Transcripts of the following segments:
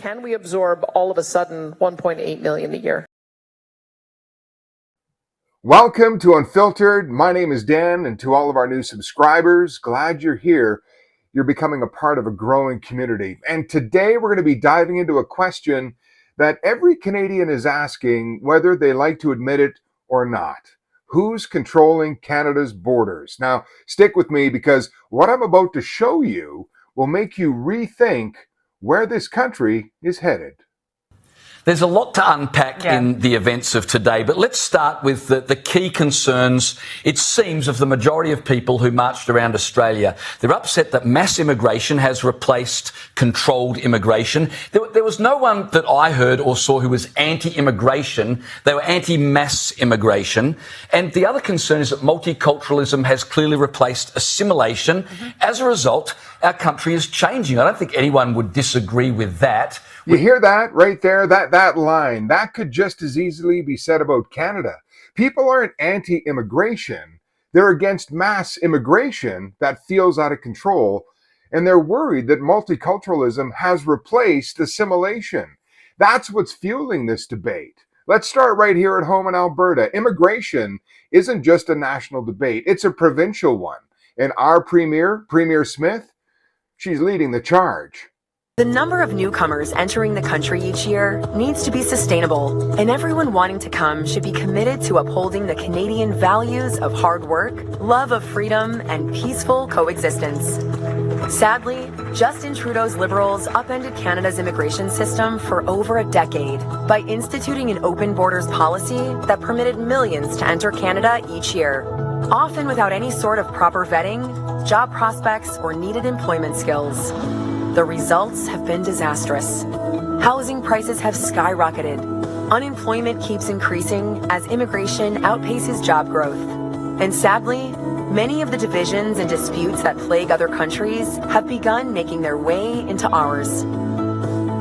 Can we absorb all of a sudden 1.8 million a year? Welcome to Unfiltered. My name is Dan, and to all of our new subscribers, glad you're here. You're becoming a part of a growing community. And today we're going to be diving into a question that every Canadian is asking, whether they like to admit it or not. Who's controlling Canada's borders? Now, stick with me because what I'm about to show you will make you rethink where this country is headed. There's a lot to unpack in the events of today, but let's start with the key concerns, it seems, of the majority of people who marched around Australia. They're upset that mass immigration has replaced controlled immigration. There was no one that I heard or saw who was anti-immigration. They were anti-mass immigration. And the other concern is that multiculturalism has clearly replaced assimilation. As a result, our country is changing. I don't think anyone would disagree with that. You hear that right there? That line, that could just as easily be said about Canada. People aren't anti-immigration. They're against mass immigration that feels out of control. And they're worried that multiculturalism has replaced assimilation. That's what's fueling this debate. Let's start right here at home in Alberta. Immigration isn't just a national debate. It's a provincial one. And our Premier Smith, she's leading the charge. The number of newcomers entering the country each year needs to be sustainable, and everyone wanting to come should be committed to upholding the Canadian values of hard work, love of freedom, and peaceful coexistence. Sadly, Justin Trudeau's Liberals upended Canada's immigration system for over a decade by instituting an open borders policy that permitted millions to enter Canada each year, often without any sort of proper vetting, job prospects, or needed employment skills. The results have been disastrous. Housing prices have skyrocketed. Unemployment keeps increasing as immigration outpaces job growth. And sadly, many of the divisions and disputes that plague other countries have begun making their way into ours.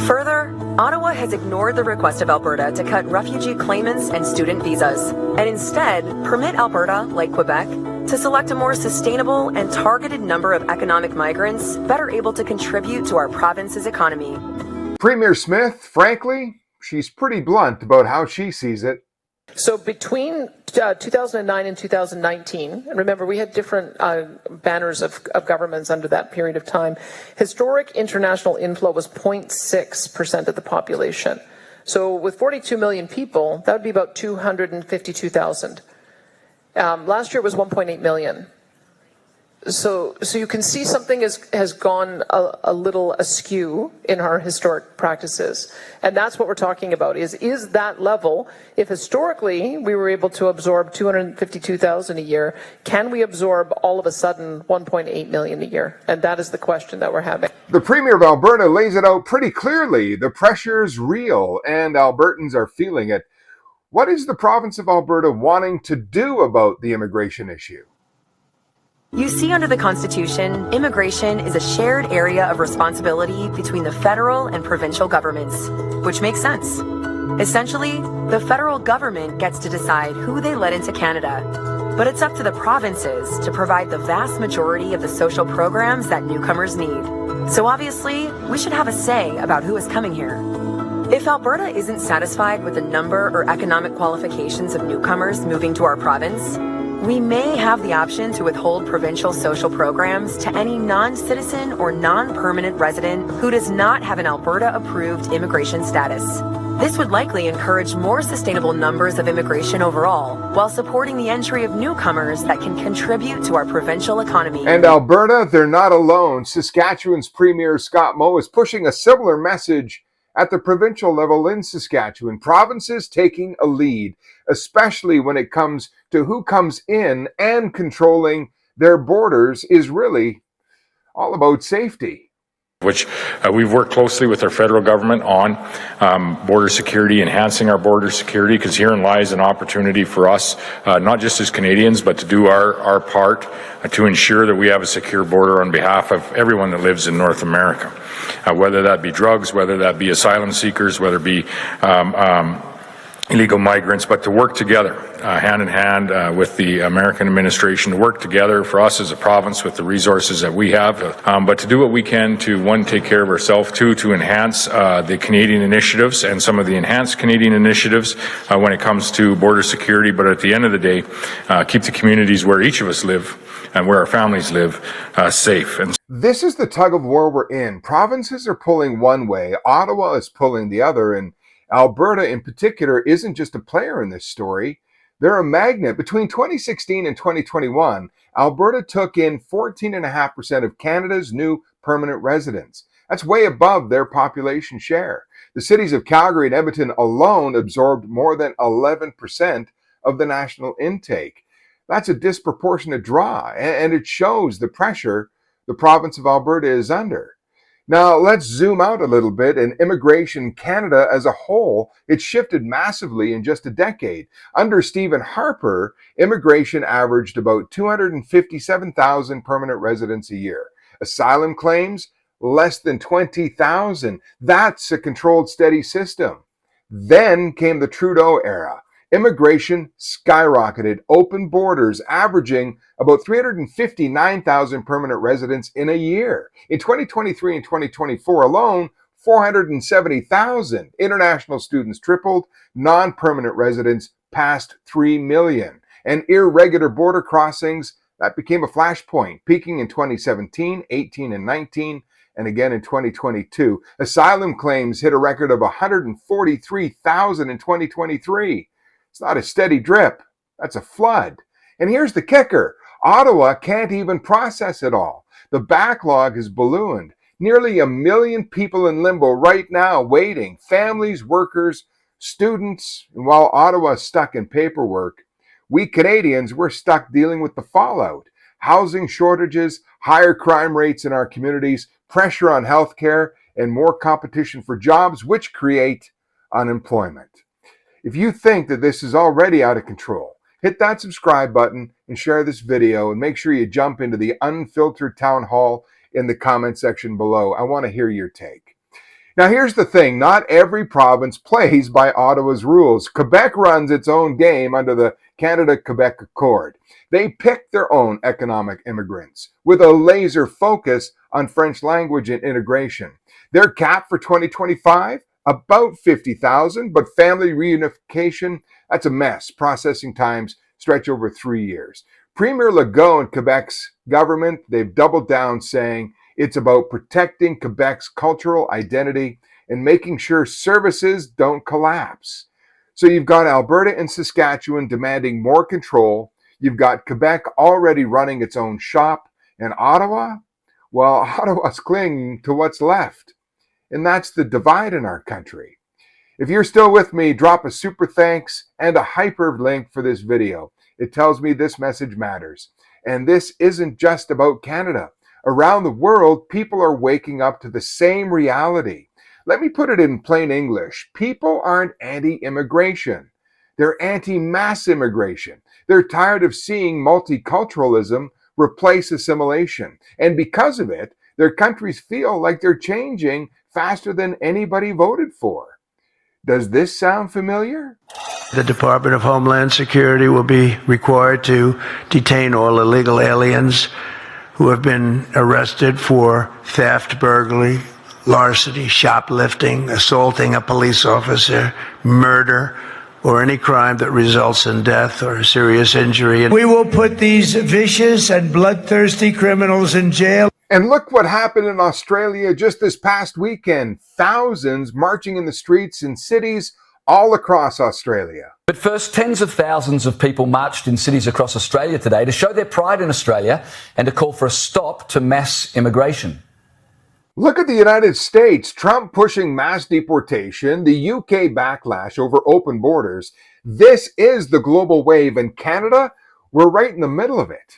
Further, Ottawa has ignored the request of Alberta to cut refugee claimants and student visas, and instead permit Alberta, like Quebec, to select a more sustainable and targeted number of economic migrants better able to contribute to our province's economy. Premier Smith, frankly, she's pretty blunt about how she sees it. So between 2009 and 2019, and remember we had different banners of governments under that period of time, historic international inflow was 0.6% of the population. So with 42 million people, that would be about 252,000. Last year it was 1.8 million. So you can see something has gone a little askew in our historic practices. And that's what we're talking about, is that level, if historically we were able to absorb 252,000 a year, can we absorb all of a sudden 1.8 million a year? And that is the question that we're having. The Premier of Alberta lays it out pretty clearly. The pressure's real and Albertans are feeling it. What is the province of Alberta wanting to do about the immigration issue? You see, under the Constitution, immigration is a shared area of responsibility between the federal and provincial governments, which makes sense. Essentially, the federal government gets to decide who they let into Canada, but it's up to the provinces to provide the vast majority of the social programs that newcomers need. So obviously, we should have a say about who is coming here. If Alberta isn't satisfied with the number or economic qualifications of newcomers moving to our province, we may have the option to withhold provincial social programs to any non-citizen or non-permanent resident who does not have an Alberta-approved immigration status. This would likely encourage more sustainable numbers of immigration overall, while supporting the entry of newcomers that can contribute to our provincial economy. And Alberta, they're not alone. Saskatchewan's Premier Scott Moe is pushing a similar message at the provincial level in Saskatchewan. Provinces taking a lead, especially when it comes to who comes in, and controlling their borders is really all about safety. Which we've worked closely with our federal government on border security, enhancing our border security, because herein lies an opportunity for us, not just as Canadians, but to do our part to ensure that we have a secure border on behalf of everyone that lives in North America, whether that be drugs, whether that be asylum seekers, whether it be illegal migrants, but to work together, hand in hand with the American administration, to work together for us as a province with the resources that we have, but to do what we can to, one, take care of ourselves, two, to enhance the Canadian initiatives and some of the enhanced Canadian initiatives when it comes to border security, but at the end of the day, keep the communities where each of us live and where our families live safe. And this is the tug of war we're in. Provinces are pulling one way, Ottawa is pulling the other, and Alberta in particular isn't just a player in this story. They're a magnet. Between 2016 and 2021, Alberta took in 14.5% of Canada's new permanent residents. That's way above their population share. The cities of Calgary and Edmonton alone absorbed more than 11% of the national intake. That's a disproportionate draw, and it shows the pressure the province of Alberta is under. Now, let's zoom out a little bit. In immigration Canada as a whole, it shifted massively in just a decade. Under Stephen Harper, immigration averaged about 257,000 permanent residents a year. Asylum claims, less than 20,000. That's a controlled, steady system. Then came the Trudeau era. Immigration skyrocketed, open borders averaging about 359,000 permanent residents in a year. In 2023 and 2024 alone, 470,000 international students tripled, non-permanent residents passed 3 million. And irregular border crossings, that became a flashpoint, peaking in 2017, 18, and 19, and again in 2022. Asylum claims hit a record of 143,000 in 2023. It's not a steady drip, that's a flood. And here's the kicker. Ottawa can't even process it all. The backlog has ballooned. Nearly 1 million people in limbo right now waiting. Families, workers, students. And while Ottawa's stuck in paperwork, we Canadians, we're stuck dealing with the fallout. Housing shortages, higher crime rates in our communities, pressure on healthcare, and more competition for jobs, which create unemployment. If you think that this is already out of control, hit that subscribe button and share this video, and make sure you jump into the Unfiltered Town Hall in the comment section below. I want to hear your take. Now, here's the thing. Not every province plays by Ottawa's rules. Quebec runs its own game under the Canada-Quebec Accord. They pick their own economic immigrants with a laser focus on French language and integration. Their cap for 2025? About 50,000, but family reunification, that's a mess. Processing times stretch over 3 years. Premier Legault and Quebec's government, they've doubled down saying it's about protecting Quebec's cultural identity and making sure services don't collapse. So you've got Alberta and Saskatchewan demanding more control. You've got Quebec already running its own shop. And Ottawa? Well, Ottawa's clinging to what's left. And that's the divide in our country. If you're still with me, drop a super thanks and a hyperlink for this video. It tells me this message matters. And this isn't just about Canada. Around the world, people are waking up to the same reality. Let me put it in plain English. People aren't anti-immigration. They're anti-mass immigration. They're tired of seeing multiculturalism replace assimilation. And because of it, their countries feel like they're changing faster than anybody voted for. Does this sound familiar? The Department of Homeland Security will be required to detain all illegal aliens who have been arrested for theft, burglary, larceny, shoplifting, assaulting a police officer, murder, or any crime that results in death or serious injury. We will put these vicious and bloodthirsty criminals in jail. And look what happened in Australia just this past weekend. Thousands marching in the streets in cities all across Australia. But first, tens of thousands of people marched in cities across Australia today to show their pride in Australia and to call for a stop to mass immigration. Look at the United States, Trump pushing mass deportation, the UK backlash over open borders. This is the global wave, and Canada, we're right in the middle of it.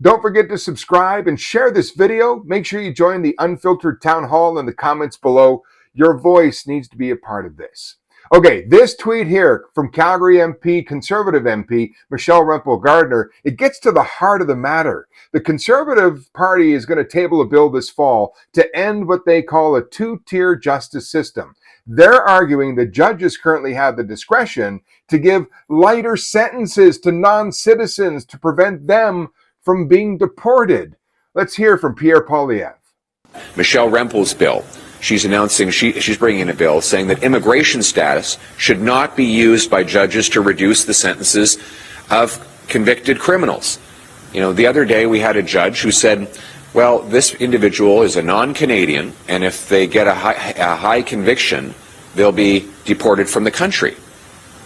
Don't forget to subscribe and share this video. Make sure you join the Unfiltered Town Hall in the comments below. Your voice needs to be a part of this. Okay, this tweet here from Calgary MP, Conservative MP, Michelle Rempel-Gardner, it gets to the heart of the matter. The Conservative Party is going to table a bill this fall to end what they call a two-tier justice system. They're arguing that judges currently have the discretion to give lighter sentences to non-citizens to prevent them from being deported. Let's hear from Pierre Poilievre. Michelle Rempel's bill. She's announcing she's bringing in a bill saying that immigration status should not be used by judges to reduce the sentences of convicted criminals. You know, the other day we had a judge who said, well, this individual is a non-Canadian, and if they get a high conviction, they'll be deported from the country.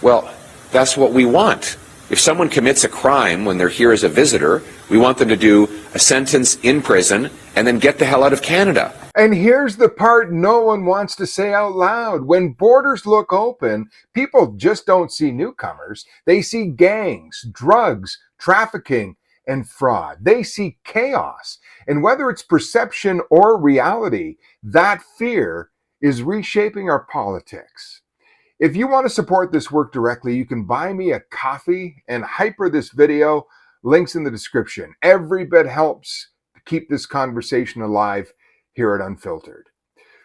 Well, that's what we want. If someone commits a crime when they're here as a visitor, we want them to do a sentence in prison and then get the hell out of Canada. And here's the part no one wants to say out loud. When borders look open, people just don't see newcomers. They see gangs, drugs, trafficking, and fraud. They see chaos. And whether it's perception or reality, that fear is reshaping our politics. If you want to support this work directly, you can buy me a coffee and hyper this video. Links in the description. Every bit helps to keep this conversation alive here at Unfiltered.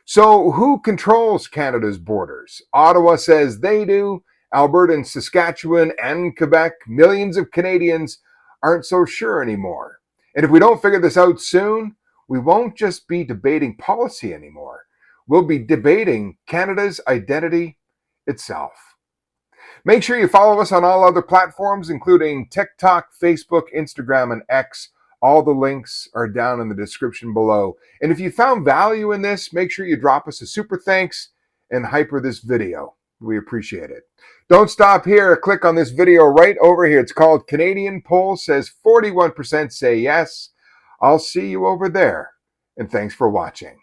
So who controls Canada's borders? Ottawa says they do. Alberta and Saskatchewan and Quebec, millions of Canadians aren't so sure anymore. And if we don't figure this out soon, we won't just be debating policy anymore. We'll be debating Canada's identity itself. Make sure you follow us on all other platforms, including TikTok, Facebook, Instagram, and X. All the links are down in the description below. And if you found value in this, make sure you drop us a super thanks and hyper this video. We appreciate it. Don't stop here. Click on this video right over here. It's called Canadian Poll Says 41% Say Yes. I'll see you over there. And thanks for watching.